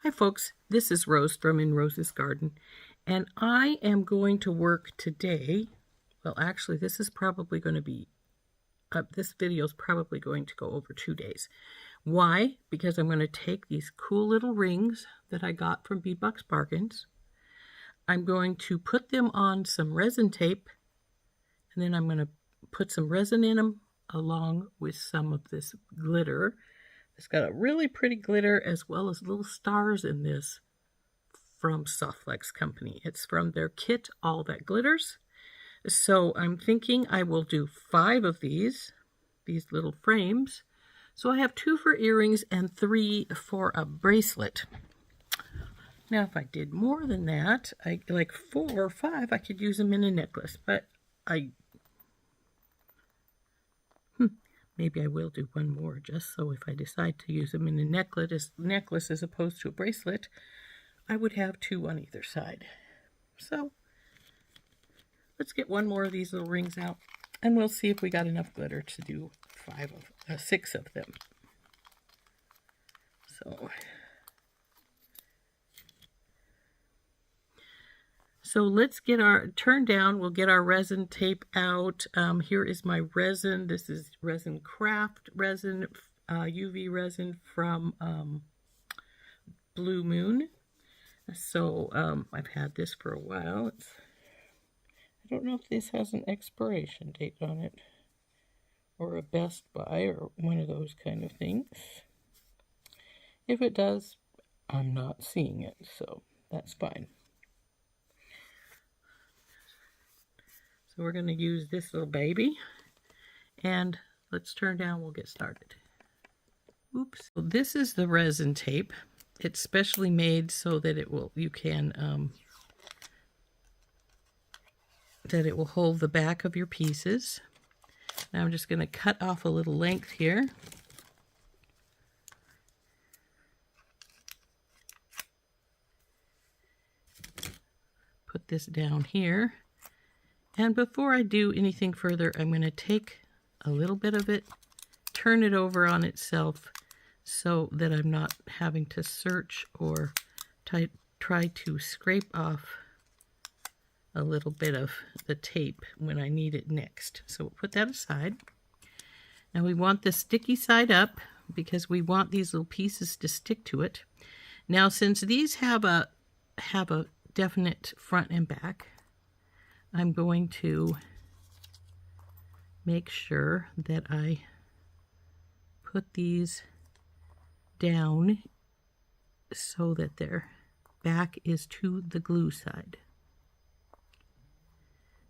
Hi folks, this is Rose from In Rose's Garden, and I am going to work today. Well, actually, this is probably going to be, this video is probably going to go over 2 days. Why? Because I'm going to take these cool little rings that I got from Bead Box Bargains. I'm going to put them on some resin tape, and then I'm going to put some resin in them along with some of this glitter. It's got a really pretty glitter as well as little stars in this from SoftFlex company. It's from their kit, All That Glitters. So I'm thinking I will do 5 of these little frames. So I have 2 for earrings and 3 for a bracelet. Now if I did more than that, like 4 or 5, I could use them in a necklace, but maybe I will do 1 more, just so if I decide to use them in a necklace as opposed to a bracelet, I would have 2 on either side. So let's get 1 more of these little rings out, and we'll see if we got enough glitter to do 6 of them. So let's get our turn down. We'll get our resin tape out. Here is my resin. This is Resin Craft resin, UV resin from Blue Moon. So I've had this for a while. I don't know if this has an expiration date on it, or a best buy, or one of those kind of things. If it does, I'm not seeing it, so that's fine. So we're going to use this little baby, and let's turn down, we'll get started. Oops. So this is the resin tape. It's specially made so that it will hold the back of your pieces. Now I'm just going to cut off a little length here. Put this down here. And before I do anything further, I'm going to take a little bit of it, turn it over on itself so that I'm not having to search or try to scrape off a little bit of the tape when I need it next. So we'll put that aside. Now we want the sticky side up because we want these little pieces to stick to it. Now since these have a definite front and back, I'm going to make sure that I put these down so that their back is to the glue side.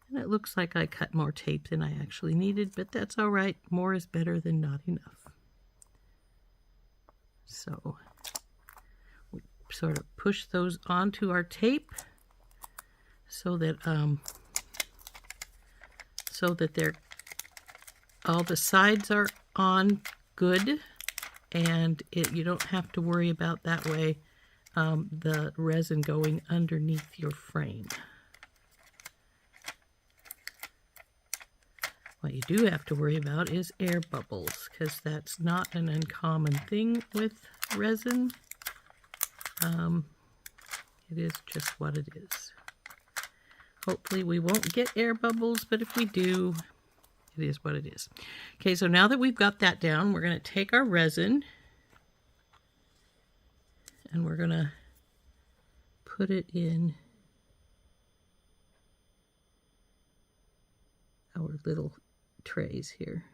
And it looks like I cut more tape than I actually needed, but that's all right. More is better than not enough. So we sort of push those onto our tape so that all the sides are on good, and you don't have to worry about that way the resin going underneath your frame. What you do have to worry about is air bubbles, because that's not an uncommon thing with resin. It is just what it is. Hopefully we won't get air bubbles, but if we do, it is what it is. Okay, so now that we've got that down, we're going to take our resin and we're going to put it in our little trays here.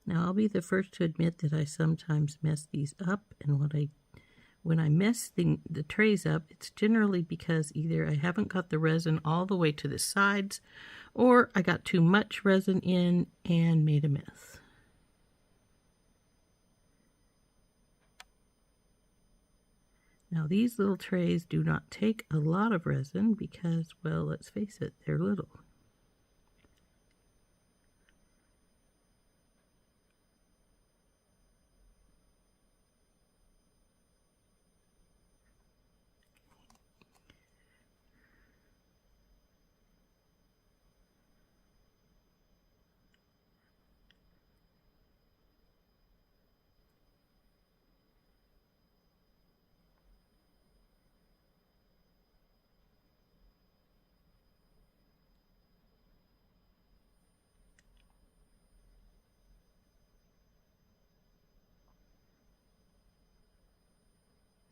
Now I'll be the first to admit that I sometimes mess these up, and when I mess the trays up, it's generally because either I haven't got the resin all the way to the sides, or I got too much resin in and made a mess. Now these little trays do not take a lot of resin because, well, let's face it, they're little.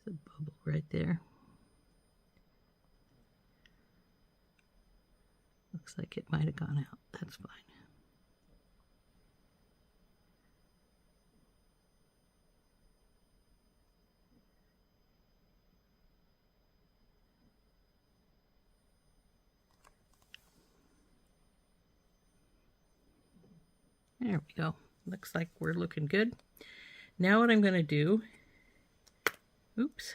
There's a bubble right there. Looks like it might have gone out. That's fine. There we go. Looks like we're looking good. Now what I'm going to do, oops,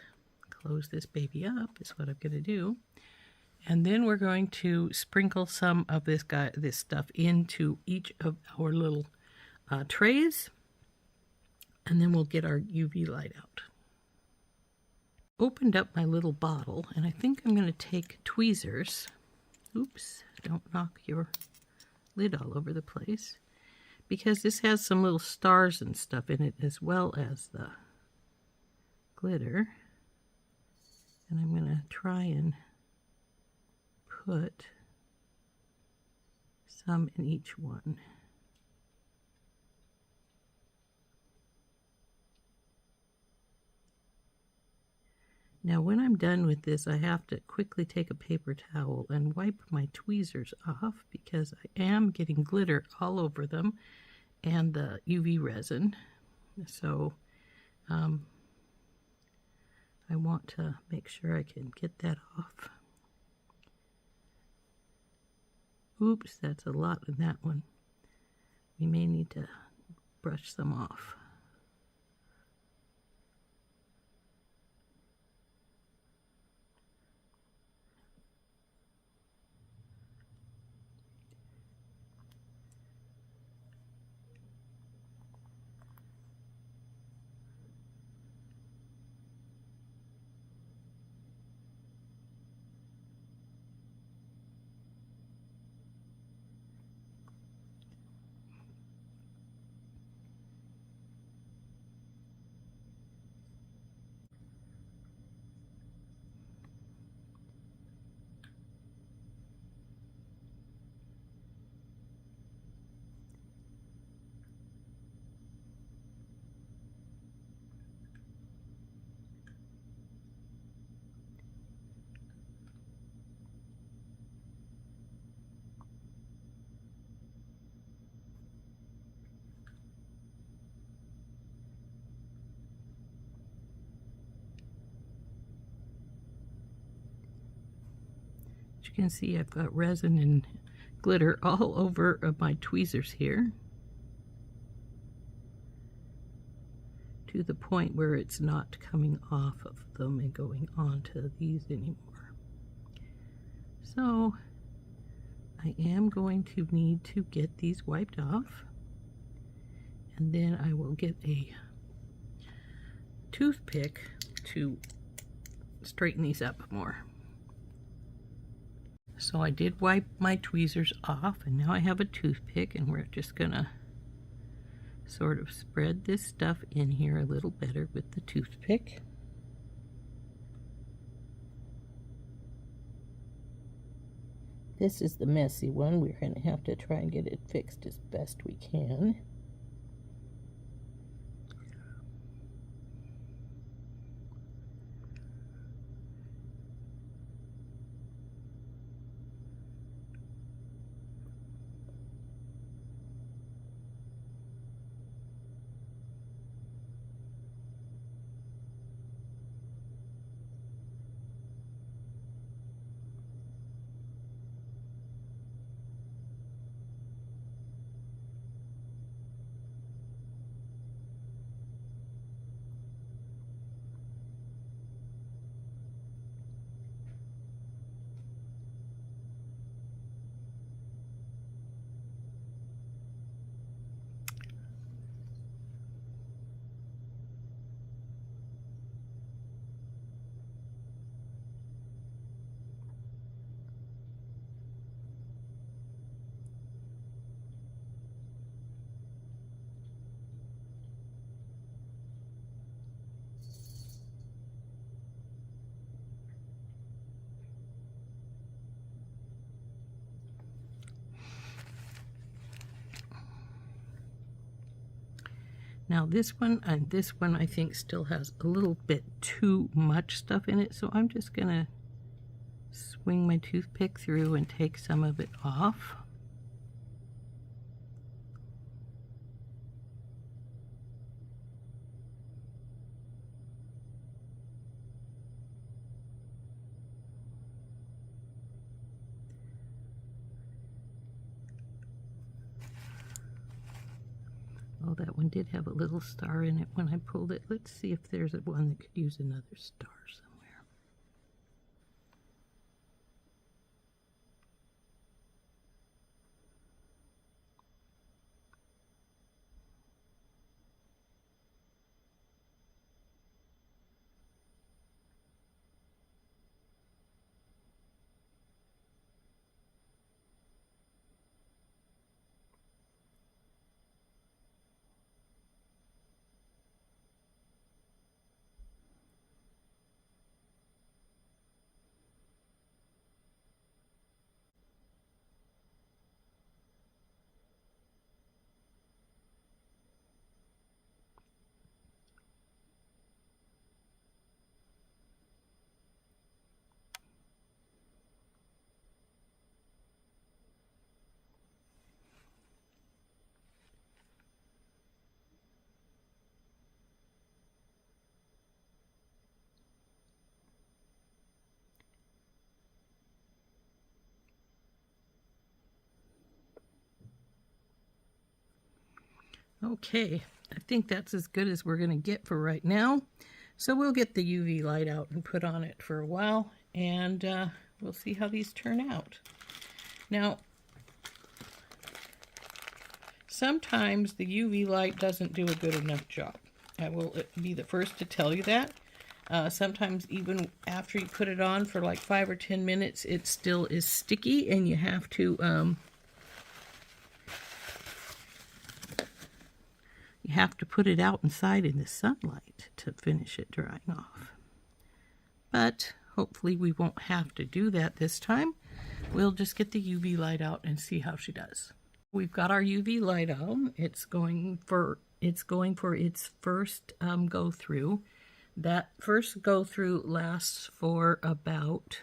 close this baby up is what I'm going to do. And then we're going to sprinkle some of this stuff into each of our little trays. And then we'll get our UV light out. Opened up my little bottle, and I think I'm going to take tweezers. Oops, don't knock your lid all over the place. Because this has some little stars and stuff in it as well as the glitter. And I'm going to try and put some in each one. Now when I'm done with this, I have to quickly take a paper towel and wipe my tweezers off because I am getting glitter all over them and the UV resin. So I want to make sure I can get that off. Oops, that's a lot in that one. We may need to brush some off. As you can see, I've got resin and glitter all over my tweezers here, to the point where it's not coming off of them and going onto these anymore. So I am going to need to get these wiped off, and then I will get a toothpick to straighten these up more. So I did wipe my tweezers off, and now I have a toothpick, and we're just gonna sort of spread this stuff in here a little better with the toothpick. This is the messy one. We're going to have to try and get it fixed as best we can. Now this one and this one I think still has a little bit too much stuff in it, so I'm just gonna swing my toothpick through and take some of it off. Oh, that one did have a little star in it when I pulled it. Let's see if there's one that could use another star somewhere. Okay, I think that's as good as we're going to get for right now. So we'll get the UV light out and put on it for a while, and we'll see how these turn out. Now, sometimes the UV light doesn't do a good enough job. I will be the first to tell you that. Sometimes even after you put it on for like 5 or 10 minutes, it still is sticky, and you have to put it out inside in the sunlight to finish it drying off. But hopefully we won't have to do that this time. We'll just get the UV light out and see how she does. We've got our UV light on. It's going for its first go through. That first go through lasts for about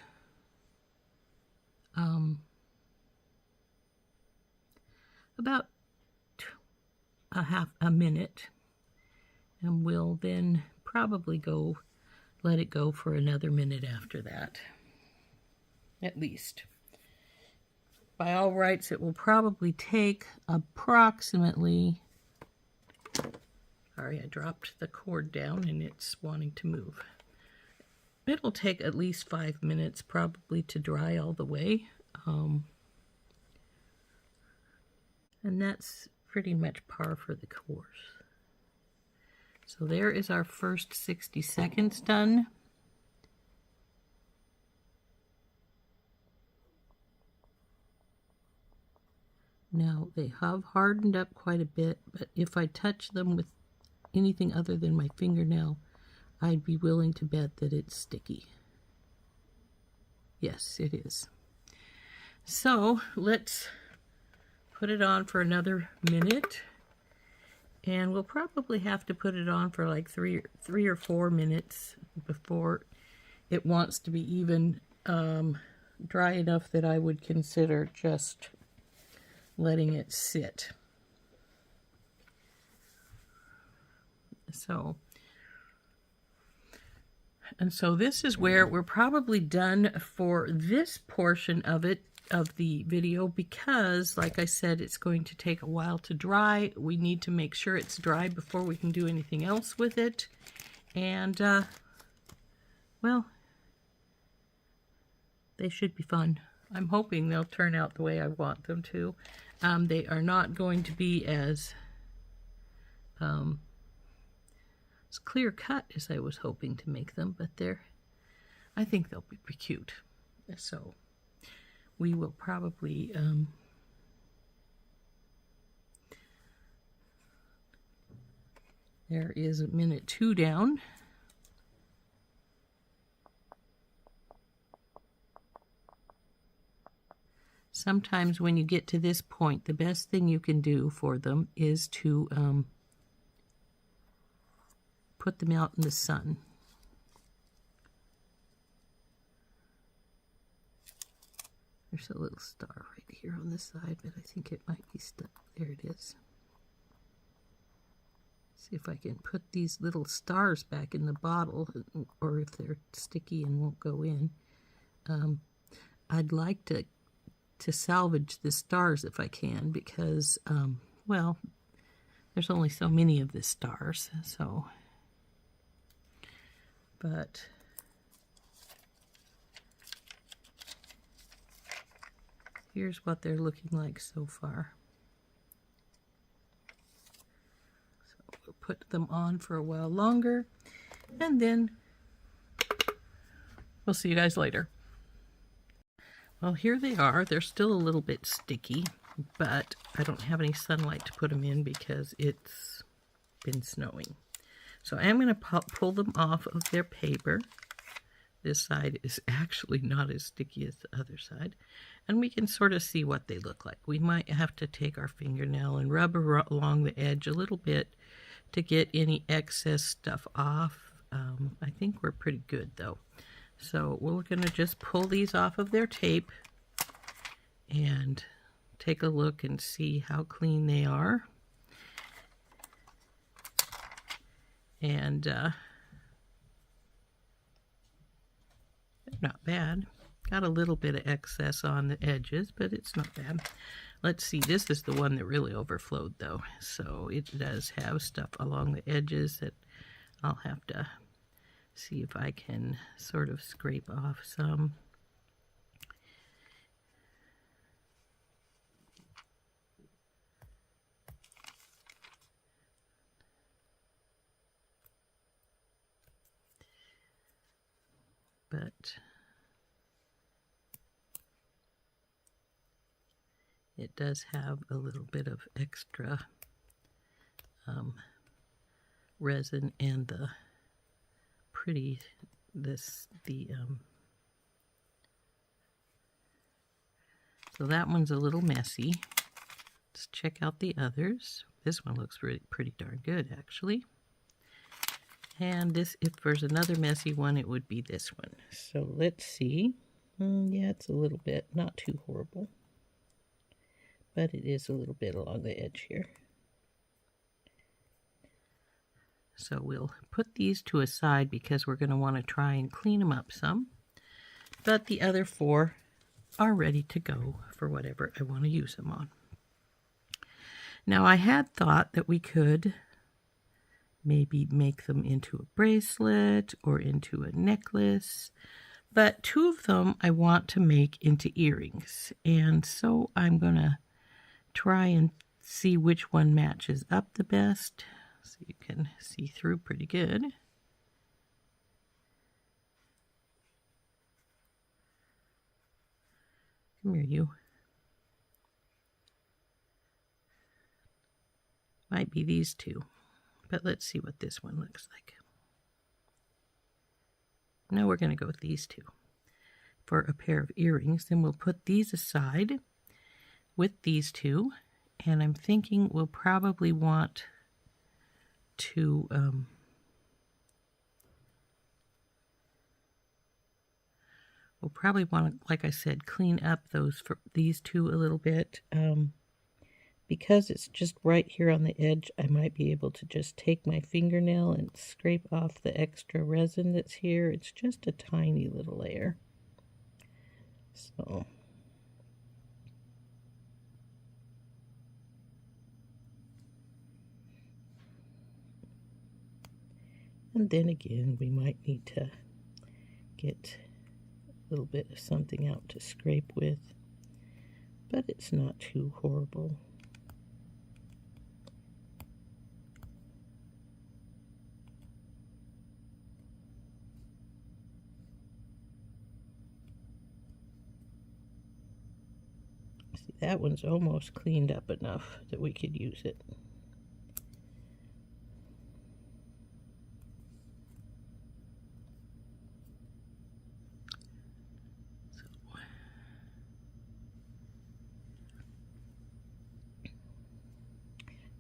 a minute, and we'll then probably let it go for another minute after that, at least. By all rights, it will probably take approximately, sorry, I dropped the cord down and it's wanting to move. It'll take at least 5 minutes probably to dry all the way, and that's pretty much par for the course. So there is our first 60 seconds done. Now they have hardened up quite a bit, but if I touch them with anything other than my fingernail, I'd be willing to bet that it's sticky. Yes, it is. So let's put it on for another minute, and we'll probably have to put it on for like three or 4 minutes before it wants to be even dry enough that I would consider just letting it sit. So this is where we're probably done for this portion of the video, because like I said, it's going to take a while to dry. We need to make sure it's dry before we can do anything else with it. And well, they should be fun. I'm hoping they'll turn out the way I want them to. They are not going to be as clear cut as I was hoping to make them, but I think they'll be pretty cute. So we will probably there is a minute 2 down. Sometimes when you get to this point, the best thing you can do for them is to put them out in the sun. There's a little star right here on this side, but I think it might be stuck. There it is. See if I can put these little stars back in the bottle, or if they're sticky and won't go in. I'd like to salvage the stars if I can, because, well, there's only so many of the stars, so, but here's what they're looking like so far. So we'll put them on for a while longer, and then we'll see you guys later. Well, here they are. They're still a little bit sticky, but I don't have any sunlight to put them in because it's been snowing. So I am going to pull them off of their paper. This side is actually not as sticky as the other side. And we can sort of see what they look like. We might have to take our fingernail and rub along the edge a little bit to get any excess stuff off. I think we're pretty good though. So we're going to just pull these off of their tape and take a look and see how clean they are. And they're not bad. Got a little bit of excess on the edges, but it's not bad. Let's see, this is the one that really overflowed though. So it does have stuff along the edges that I'll have to see if I can sort of scrape off some. But it does have a little bit of extra resin, and the so that one's a little messy. Let's check out the others. This one looks pretty darn good actually. And this, if there's another messy one, it would be this one. So let's see. Yeah, it's a little bit, not too horrible, but it is a little bit along the edge here. So we'll put these to a side because we're going to want to try and clean them up some. But the other four are ready to go for whatever I want to use them on. Now I had thought that we could maybe make them into a bracelet or into a necklace, but two of them I want to make into earrings. And so I'm going to try and see which one matches up the best. So you can see through pretty good. Come here, you. Might be these two, but let's see what this one looks like. Now we're going to go with these two for a pair of earrings. Then we'll put these aside with these two, and I'm thinking we'll probably want to like I said, clean up these two a little bit. Because it's just right here on the edge, I might be able to just take my fingernail and scrape off the extra resin that's here. It's just a tiny little layer. So and then again, we might need to get a little bit of something out to scrape with, but it's not too horrible. See, that one's almost cleaned up enough that we could use it.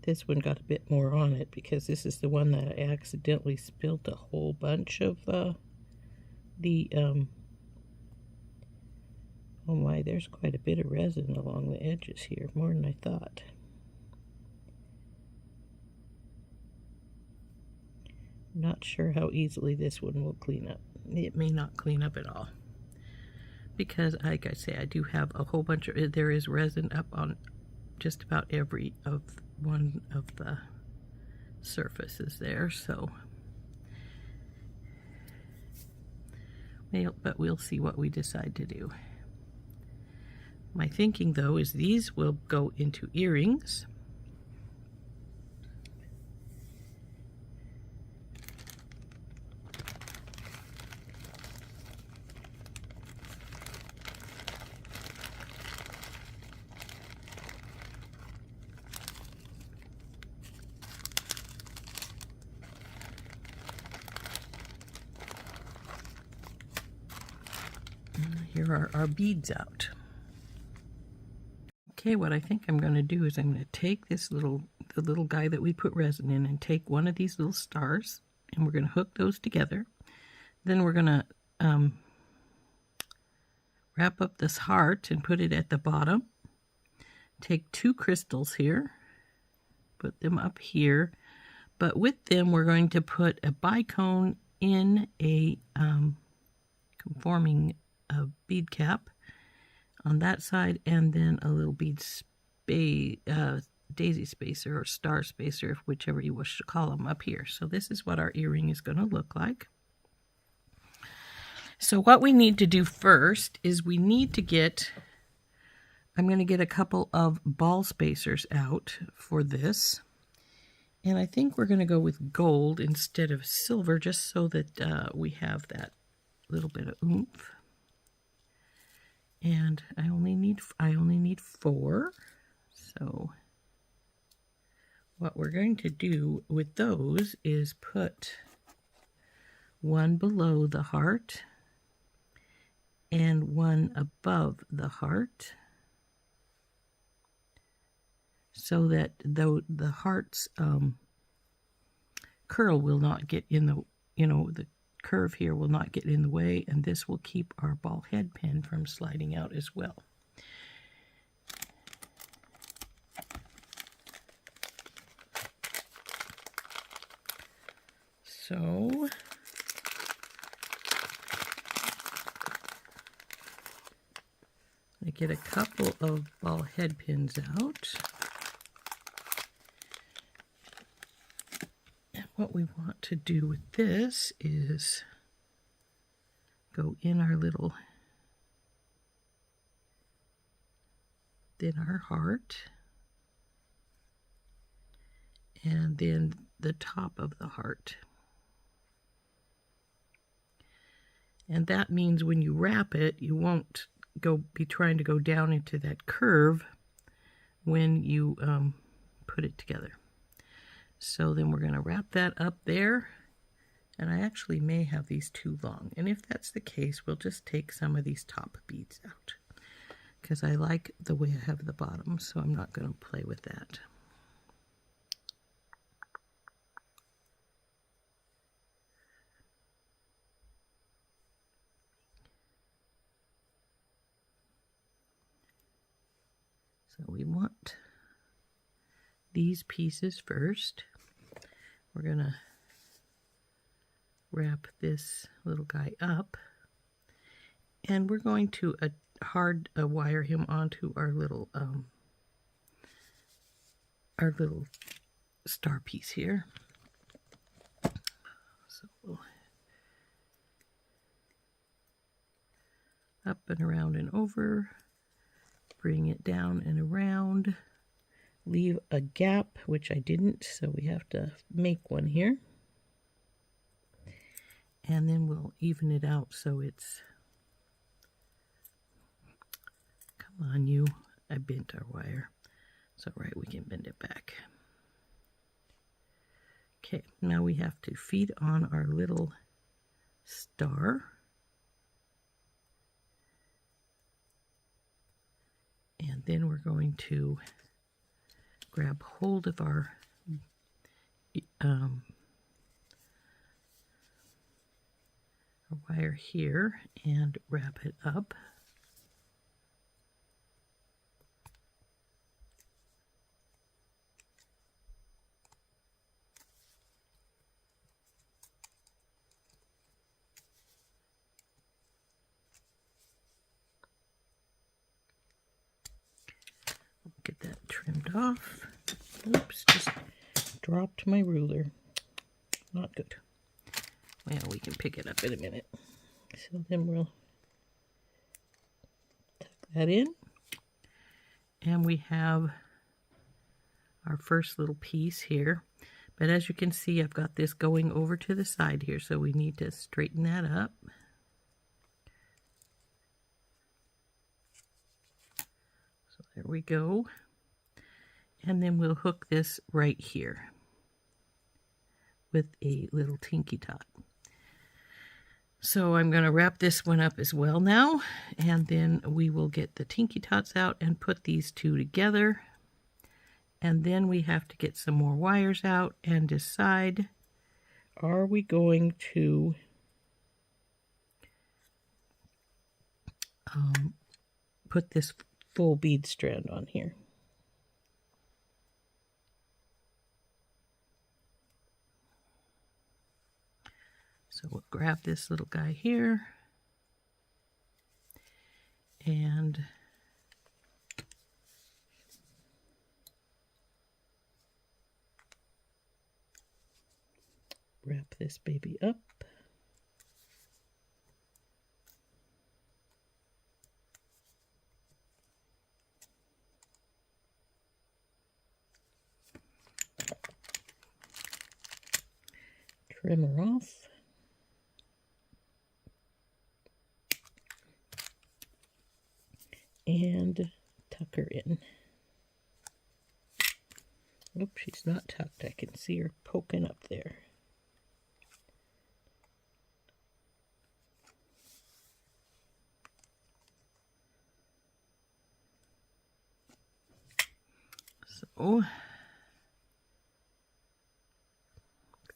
this one got a bit more on it because this is the one that I accidentally spilled a whole bunch of oh my, there's quite a bit of resin along the edges here, more than I thought. Not sure how easily this one will clean up. It may not clean up at all, because like I say, I do have a whole bunch of, there is resin up on just about every one of the surfaces there, so but we'll see what we decide to do. My thinking though is these will go into earrings. Here are our beads out. Okay, what I think I'm going to do is I'm going to take this the little guy that we put resin in, and take one of these little stars, and we're going to hook those together. Then we're going to wrap up this heart and put it at the bottom. Take two crystals here, put them up here, but with them we're going to put a bicone in a conforming bead cap on that side, and then a little bead daisy spacer or star spacer, whichever you wish to call them, up here. So this is what our earring is going to look like. So what we need to do first is we need to get, I'm going to get a couple of ball spacers out for this, and I think we're going to go with gold instead of silver, just so that we have that little bit of oomph. And I only need 4. So what we're going to do with those is put one below the heart and one above the heart, so that the heart's curl will not get in the, the curve here will not get in the way, and this will keep our ball head pin from sliding out as well. So I get a couple of ball head pins out. What we want to do with this is go in our little, then our heart, and then the top of the heart. And that means when you wrap it, you won't be trying to go down into that curve when you put it together. So then we're going to wrap that up there, and I actually may have these too long, and if that's the case, we'll just take some of these top beads out, because I like the way I have the bottom, so I'm not going to play with that. So we want these pieces first. We're going to wrap this little guy up, and we're going to hard wire him onto our little star piece here. So we'll up and around and over, bring it down and around, leave a gap, which I didn't, so we have to make one here. And then we'll even it out so it's, come on you, I bent our wire. It's all right, we can bend it back. Okay, now we have to feed on our little star. And then we're going to grab hold of our wire here and wrap it up. Get that trimmed off. Oops, just dropped my ruler. Not good. Well, we can pick it up in a minute. So then we'll tuck that in. And we have our first little piece here. But as you can see, I've got this going over to the side here, so we need to straighten that up. So there we go. And then we'll hook this right here with a little tinky tot. So I'm going to wrap this one up as well now, and then we will get the tinky tots out and put these two together. And then we have to get some more wires out and decide, are we going to put this full bead strand on here? So we'll grab this little guy here and wrap this baby up. Trim her off. And tuck her in. Oops, she's not tucked. I can see her poking up there. So, looks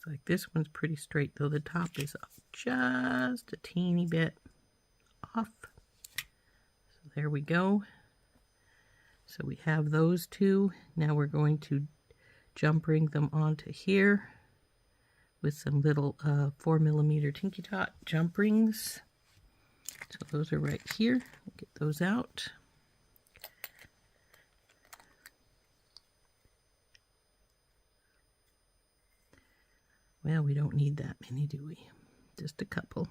like this one's pretty straight, though the top is just a teeny bit off. There we go. So we have those two. Now we're going to jump ring them onto here with some little 4mm Tinky Tot jump rings. So those are right here. We'll get those out. Well, we don't need that many, do we? Just a couple.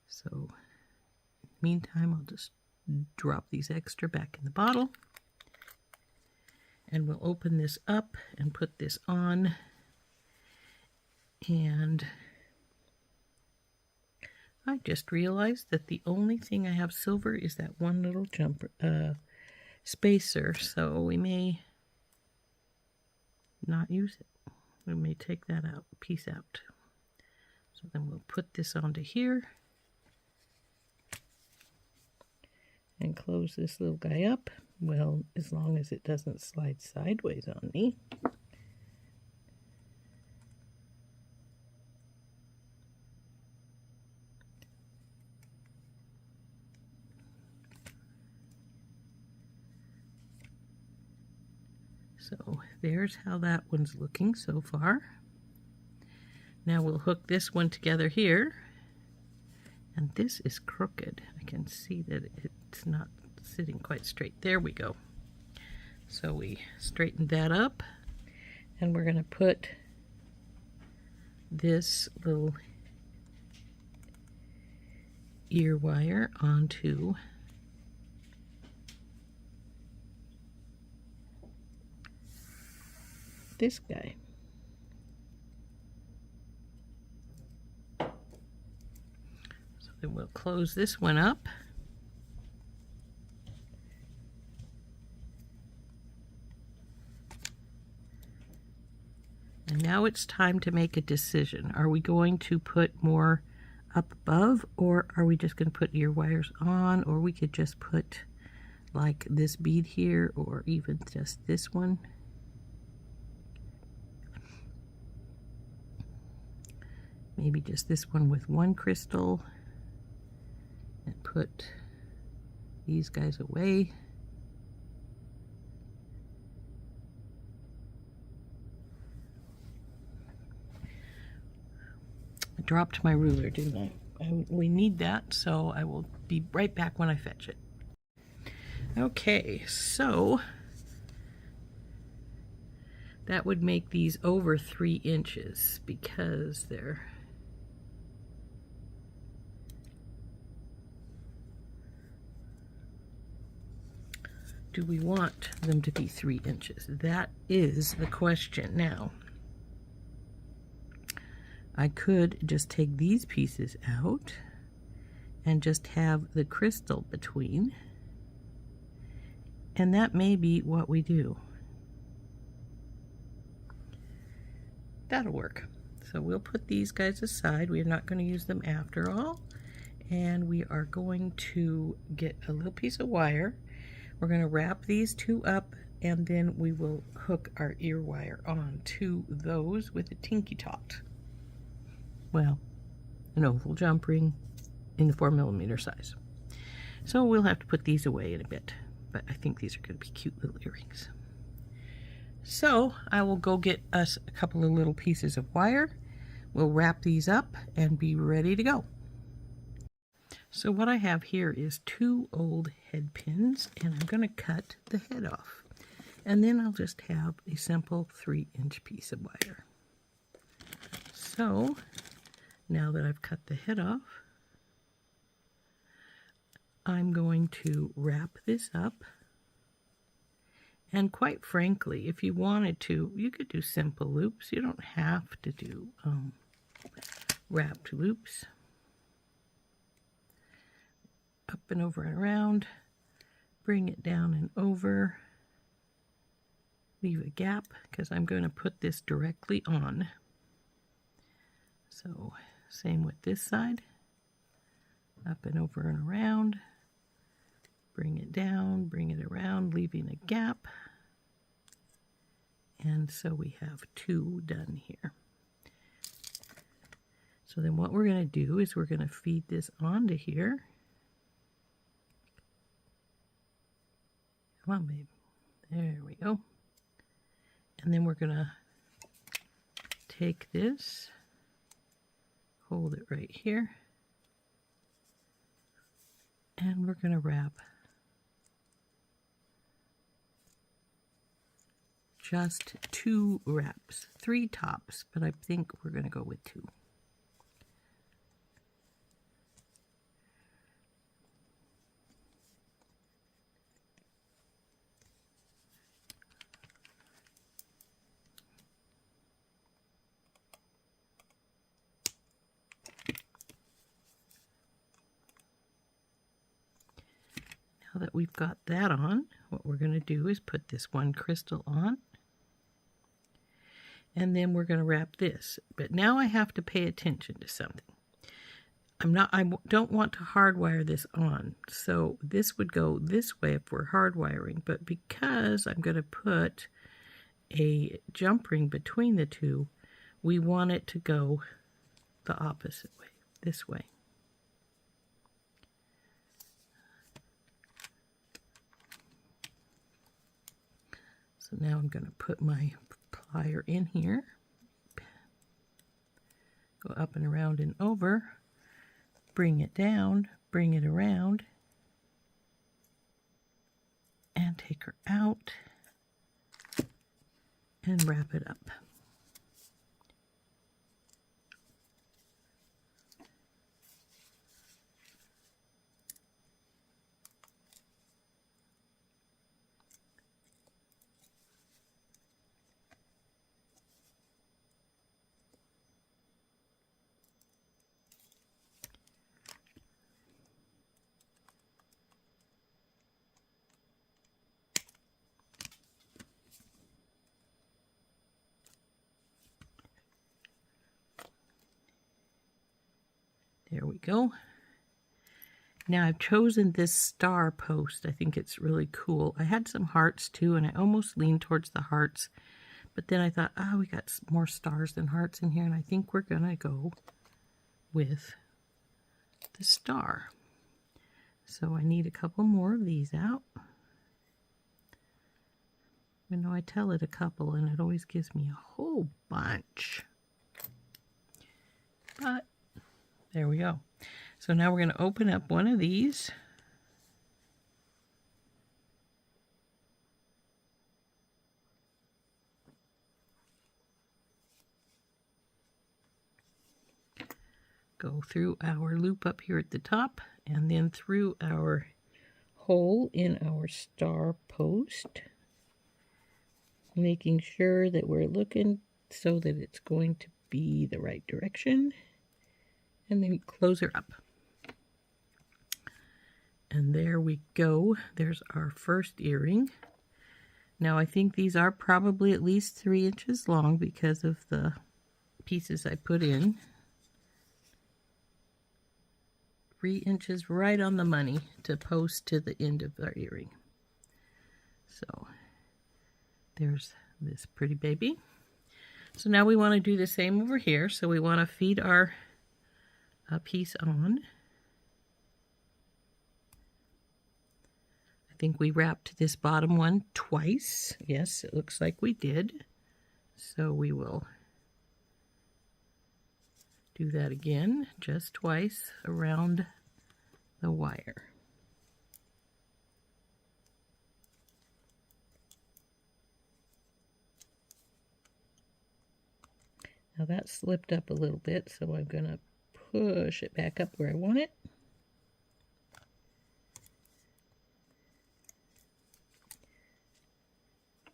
So meantime, I'll just drop these extra back in the bottle, and we'll open this up and put this on. And I just realized that the only thing I have silver is that one little spacer, so we may not use it. We may take that piece out. So then we'll put this onto here and close this little guy up. Well, as long as it doesn't slide sideways on me. So there's how that one's looking so far. Now we'll hook this one together here. And this is crooked. I can see that it's not sitting quite straight. There we go. So we straightened that up, and we're going to put this little ear wire onto this guy. Then we'll close this one up. And now it's time to make a decision. Are we going to put more up above, or are we just going to put ear wires on, or we could just put like this bead here, or even just this one. Maybe just this one with one crystal, and put these guys away. I dropped my ruler, didn't I? We need that, so I will be right back when I fetch it. Okay, so that would make these over 3 inches because they're do we want them to be 3 inches? That is the question. Now, I could just take these pieces out and just have the crystal between, and that may be what we do. That'll work. So we'll put these guys aside. We're not going to use them after all, and we are going to get a little piece of wire. We're going to wrap these two up, and then we will hook our ear wire on to those with a tinky tot. Well, an oval jump ring in the 4mm size. So we'll have to put these away in a bit, but I think these are going to be cute little earrings. So I will go get us a couple of little pieces of wire. We'll wrap these up and be ready to go. So what I have here is 2 old head pins, and I'm going to cut the head off. And then I'll just have a simple 3-inch piece of wire. So now that I've cut the head off, I'm going to wrap this up. And quite frankly, if you wanted to, you could do simple loops. You don't have to do wrapped loops. Up and over and around, bring it down and over, leave a gap because I'm going to put this directly on. So same with this side, up and over and around, bring it down, bring it around, leaving a gap. And so we have 2 done here. So then what we're going to do is we're going to feed this onto here. Come on, babe. There we go. And then we're going to take this, hold it right here, and we're going to wrap just 2 wraps, 3 tops, but I think we're going to go with 2. Now that we've got that on, what we're going to do is put this one crystal on, and then we're going to wrap this. But now I have to pay attention to something. I don't want to hardwire this on, so this would go this way if we're hardwiring, but because I'm going to put a jump ring between the two, we want it to go the opposite way, this way. So now I'm going to put my plier in here, go up and around and over, bring it down, bring it around, and take her out and wrap it up. There we go. Now I've chosen this star post. I think it's really cool. I had some hearts too, and I almost leaned towards the hearts. But then I thought, we got more stars than hearts in here, and I think we're going to go with the star. So I need a couple more of these out. You know, I tell it a couple, and it always gives me a whole bunch. But there we go. So now we're going to open up one of these. Go through our loop up here at the top, and then through our hole in our star post, making sure that we're looking so that it's going to be the right direction, and then close her up. And there we go. There's our first earring. Now I think these are probably at least 3 inches long because of the pieces I put in. 3 inches right on the money to post to the end of our earring. So there's this pretty baby. So now we want to do the same over here. So we want to feed our piece on. I think we wrapped this bottom one twice. Yes, it looks like we did. So we will do that again, just twice around the wire. Now that slipped up a little bit, so I'm going to push it back up where I want it.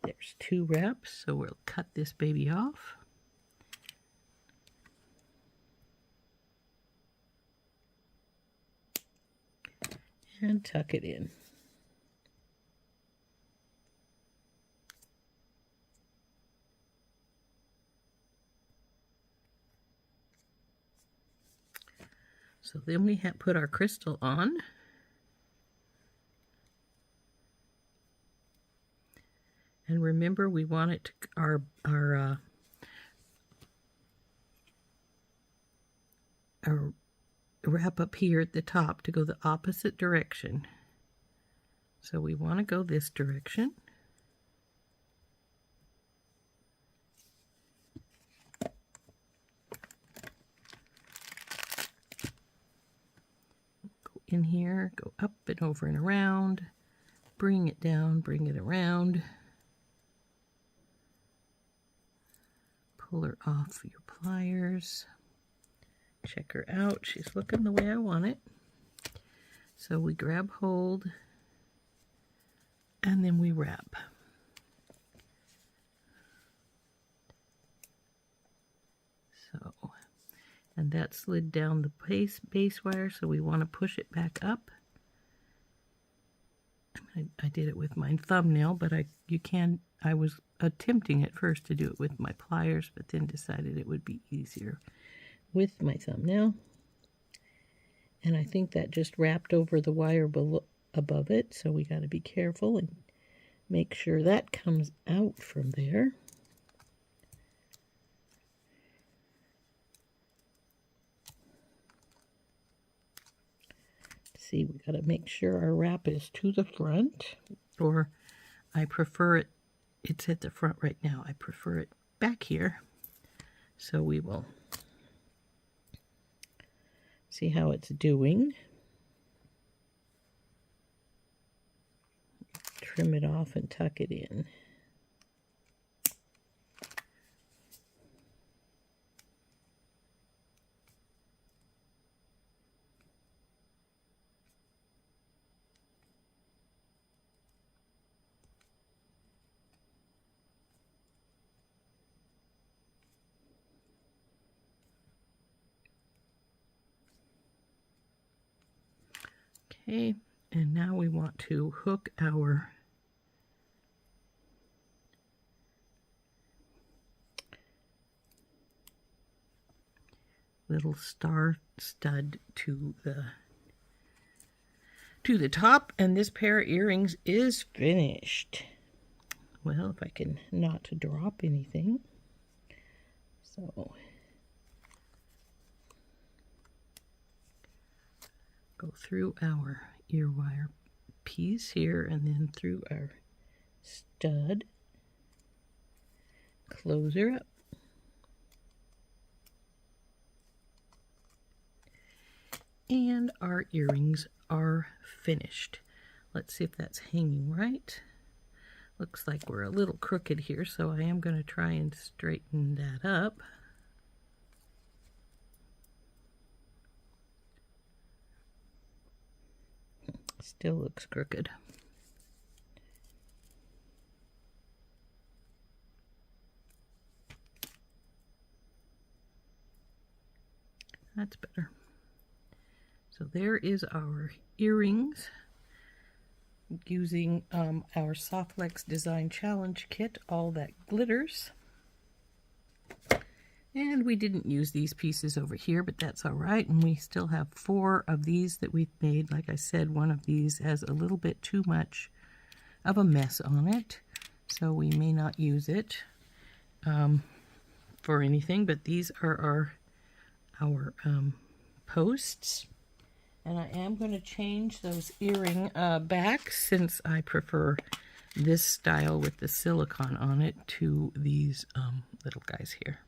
There's 2 wraps, so we'll cut this baby off. And tuck it in. So then we put our crystal on. And remember, we want it to, our wrap up here at the top to go the opposite direction. So we want to go this direction. Go in here, go up and over and around, bring it down, bring it around. Pull her off your pliers. Check her out. She's looking the way I want it. So we grab hold and then we wrap. So, and that slid down the base wire, so we want to push it back up. I did it with my thumbnail, but I was attempting at first to do it with my pliers, but then decided it would be easier with my thumbnail. And I think that just wrapped over the wire above it, so we got to be careful and make sure that comes out from there. See, we got to make sure our wrap is to the front, or I prefer it's at the front right now. I prefer it back here. So we will see how it's doing. Trim it off and tuck it in. Okay, and now we want to hook our little star stud to the to the top, and this pair of earrings is finished. Well, if I can not drop anything. So go through our ear wire piece here and then through our stud, close her up. And our earrings are finished. Let's see if that's hanging right. Looks like we're a little crooked here, so I am going to try and straighten that up. Still looks crooked. That's better. So there is our earrings using our SoftFlex Design Challenge Kit, All That Glitters. And we didn't use these pieces over here, but that's all right. And we still have 4 of these that we've made. Like I said, one of these has a little bit too much of a mess on it, so we may not use it for anything. But these are our posts. And I am going to change those earring backs, since I prefer this style with the silicone on it to these little guys here.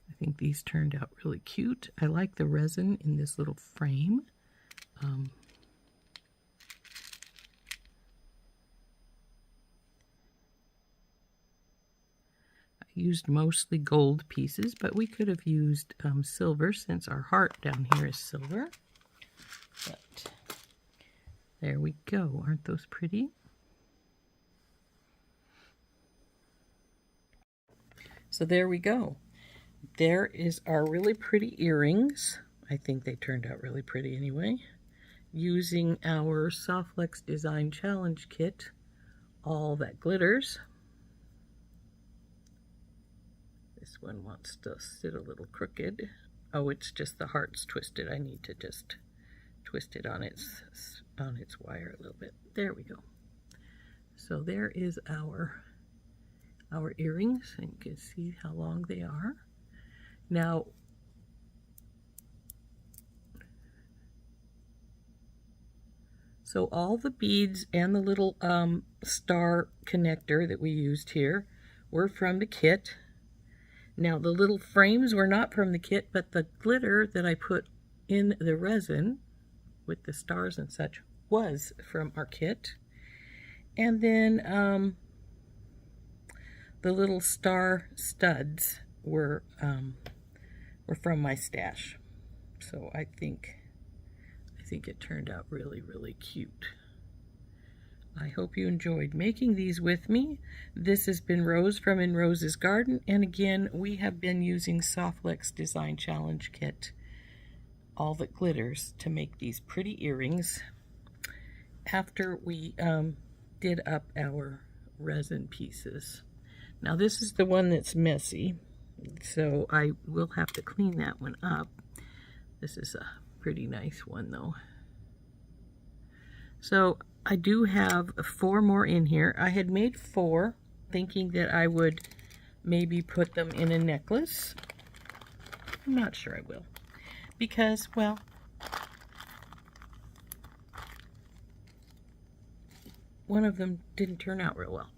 I think these turned out really cute. I like the resin in this little frame. I used mostly gold pieces, but we could have used silver, since our heart down here is silver. But there we go. Aren't those pretty? So there we go. There is our really pretty earrings. I think they turned out really pretty anyway. Using our SoftFlex Design Challenge Kit, All That Glitters. This one wants to sit a little crooked. Oh, it's just the heart's twisted. I need to just twist it on its wire a little bit. There we go. So there is our earrings, and you can see how long they are. Now, so all the beads and the little star connector that we used here were from the kit. Now, the little frames were not from the kit, but the glitter that I put in the resin with the stars and such was from our kit. And then the little star studs were from my stash. So I think it turned out really, really cute. I hope you enjoyed making these with me. This has been Rose from In Rose's Garden, and again, we have been using SoftFlex Design Challenge Kit, All That Glitters, to make these pretty earrings after we did up our resin pieces. Now this is the one that's messy, so I will have to clean that one up. This is a pretty nice one though. So I do have 4 more in here. I had made 4 thinking that I would maybe put them in a necklace. I'm not sure I will, because, well, one of them didn't turn out real well.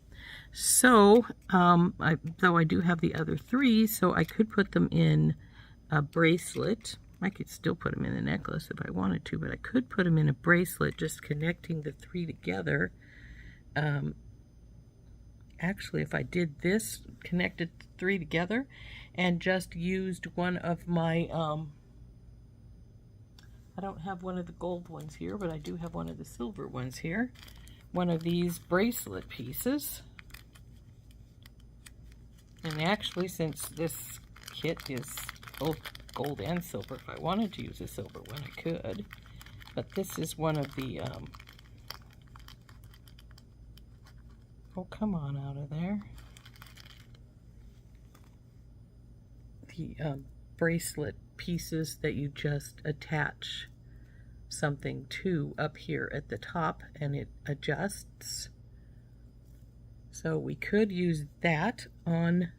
So, though I do have the other 3, so I could put them in a bracelet. I could still put them in a necklace if I wanted to, but I could put them in a bracelet, just connecting the 3 together. Actually, if I did this, connected the 3 together, and just used one of my, I don't have one of the gold ones here, but I do have one of the silver ones here. One of these bracelet pieces. And actually, since this kit is both gold and silver. If I wanted to use a silver one, I could. But this is one of the, oh, come on out of there. The bracelet pieces that you just attach something to up here at the top, and it adjusts. So we could use that on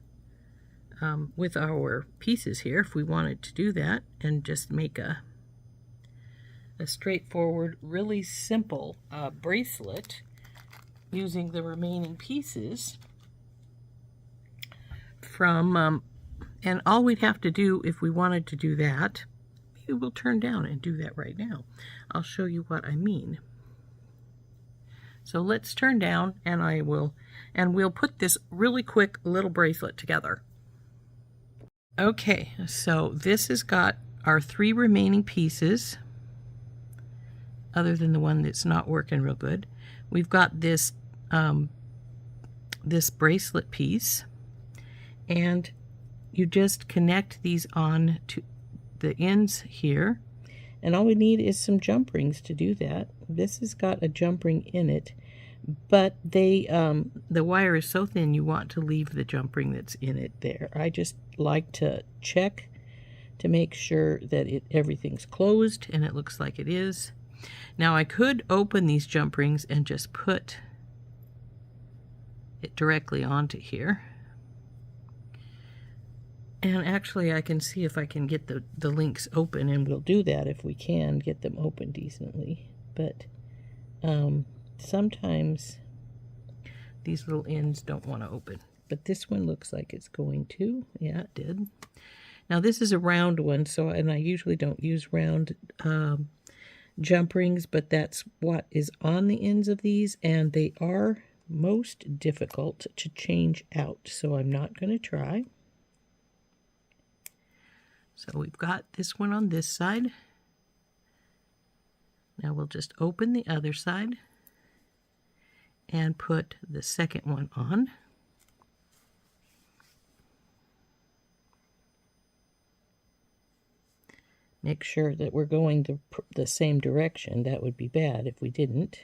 with our pieces here if we wanted to do that, and just make a straightforward, really simple bracelet using the remaining pieces from and all we'd have to do if we wanted to do that, maybe we'll turn down and do that right now. I'll show you what I mean. So let's turn down, and we'll put this really quick little bracelet together. Okay, so this has got our 3 remaining pieces, other than the one that's not working real good. We've got this this bracelet piece, and you just connect these on to the ends here, and all we need is some jump rings to do that. This has got a jump ring in it, but they the wire is so thin you want to leave the jump ring that's in it there. I just like to check to make sure that everything's closed, and it looks like it is. Now I could open these jump rings and just put it directly onto here. And actually I can see if I can get the links open, and we'll do that if we can get them open decently. But sometimes these little ends don't want to open. But this one looks like it's going to. Yeah, it did. Now this is a round one, and I usually don't use round jump rings, but that's what is on the ends of these, and they are most difficult to change out, so I'm not going to try. So we've got this one on this side. Now we'll just open the other side and put the second one on. Make sure that we're going the same direction. That would be bad if we didn't.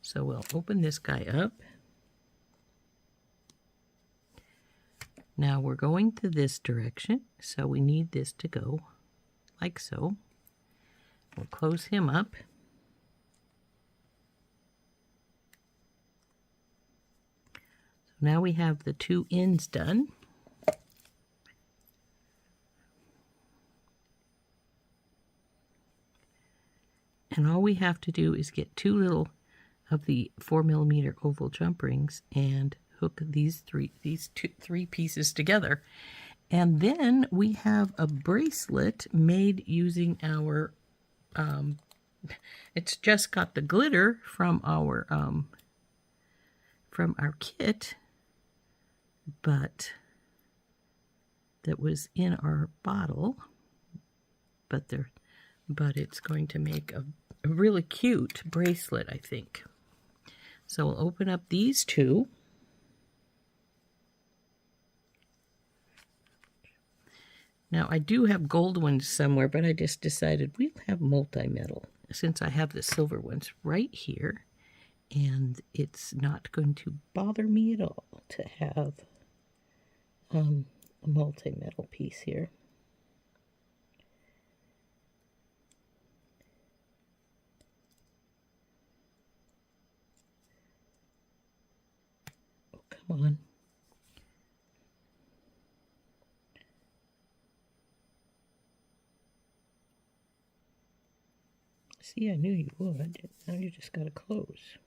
So we'll open this guy up. Now we're going to this direction, so we need this to go like so. We'll close him up. So now we have the 2 ends done. And all we have to do is get 2 little of the 4mm oval jump rings and hook these three pieces together, and then we have a bracelet made using our it's just got the glitter from our kit, but that was in our bottle, but it's going to make a really cute bracelet, I think. So we'll open up these 2. Now, I do have gold ones somewhere, but I just decided we'll have multi-metal, since I have the silver ones right here, and it's not going to bother me at all to have a multi-metal piece here. Oh, come on. See, I knew you would. Now you just got to close.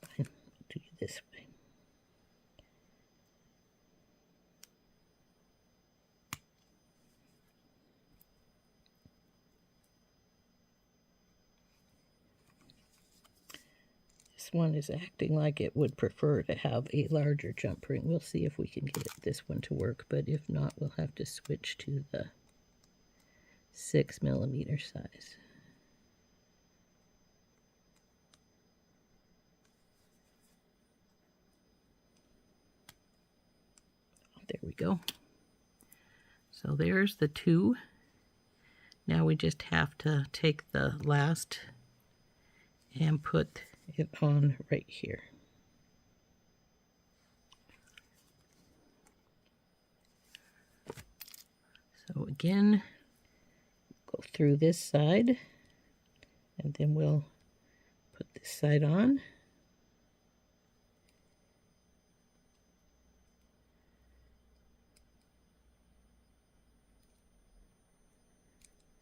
Fine, I'll do you this way. one is acting like it would prefer to have a larger jump ring. We'll see if we can get this one to work, but if not, we'll have to switch to the 6mm size. There we go. So there's the 2. Now we just have to take the last and put it on right here. So again, go through this side, and then we'll put this side on.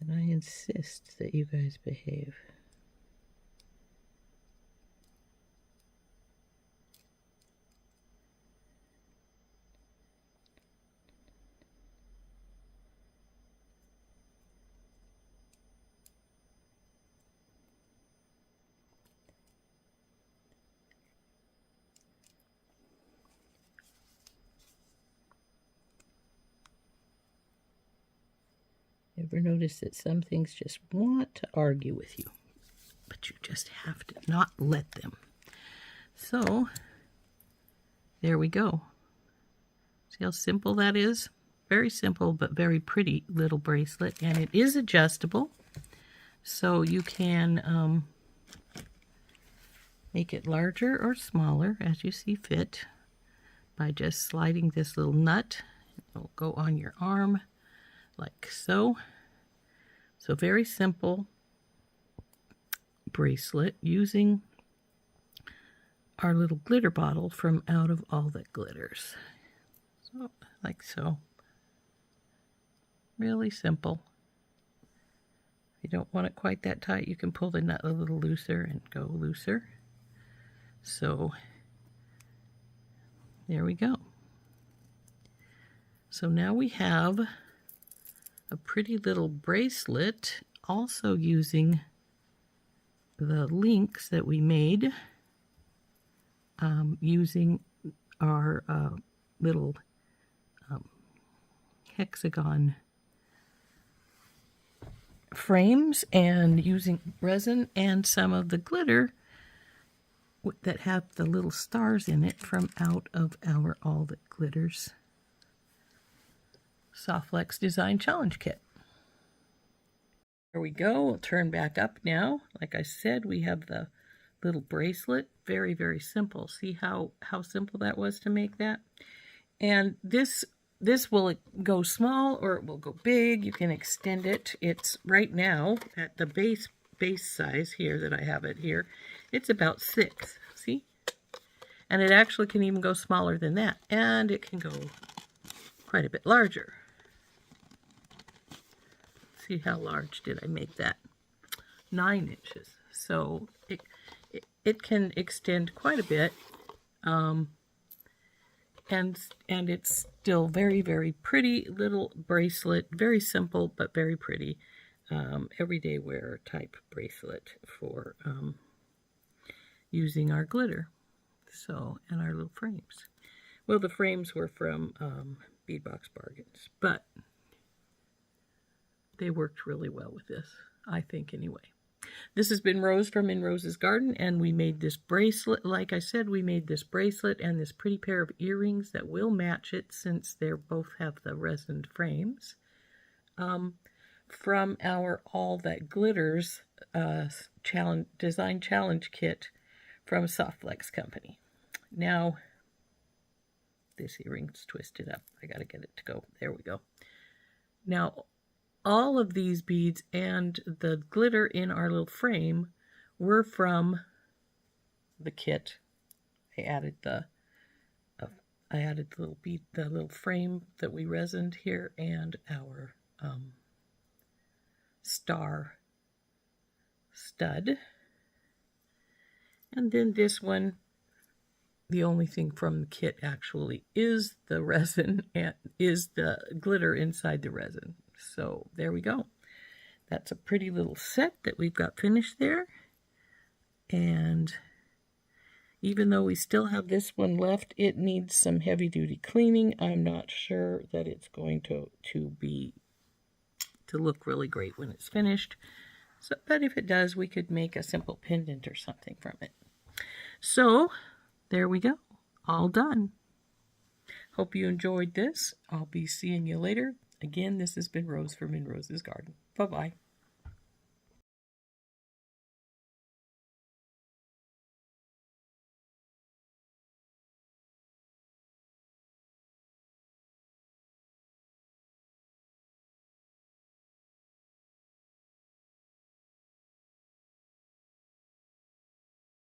And I insist that you guys behave. Ever notice that some things just want to argue with you, but you just have to not let them? So, there we go. See how simple that is? Very simple, but very pretty little bracelet, and it is adjustable, so you can make it larger or smaller as you see fit by just sliding this little nut. It'll go on your arm like so. So very simple bracelet using our little glitter bottle from Out of All That Glitters. So, like so. Really simple. If you don't want it quite that tight, you can pull the nut a little looser and go looser. So there we go. So now we have a pretty little bracelet, also using the links that we made using our little Hexagon frames, and using resin and some of the glitter that have the little stars in it from Out of Our All That Glitters SoftFlex Design Challenge Kit. There we go. We'll turn back up now. Like I said, we have the little bracelet. Very, very simple. See how simple that was to make that? And this will go small or it will go big. You can extend it. It's right now at the base size here that I have it here. It's about 6. See? And it actually can even go smaller than that. And it can go quite a bit larger. See how large did I make that? 9 inches. So it can extend quite a bit, and it's still very, very pretty little bracelet. Very simple but very pretty, everyday wear type bracelet for using our glitter. So, and our little frames. Well, the frames were from Bead Box Bargains, but they worked really well with this, I think, anyway. This has been Rose from In Rose's Garden, and we made this bracelet. Like I said, we made this bracelet and this pretty pair of earrings that will match it, since they both have the resined frames, from our All That Glitters Design Challenge Kit from SoftFlex Company. Now, this earring's twisted up. I gotta get it to go. There we go. Now, all of these beads and the glitter in our little frame were from the kit. I added the little bead, the little frame that we resined here, and our star stud. And then this one, the only thing from the kit actually is the resin and is the glitter inside the resin. So there we go. That's a pretty little set that we've got finished there. And Even though we still have this one left, it needs some heavy-duty cleaning. I'm not sure that it's going to look really great when it's finished. So, but if it does, we could make a simple pendant or something from it. So, there we go. All done. Hope you enjoyed this. I'll be seeing you later. Again, this has been Rose from In Rose's Garden. Bye-bye.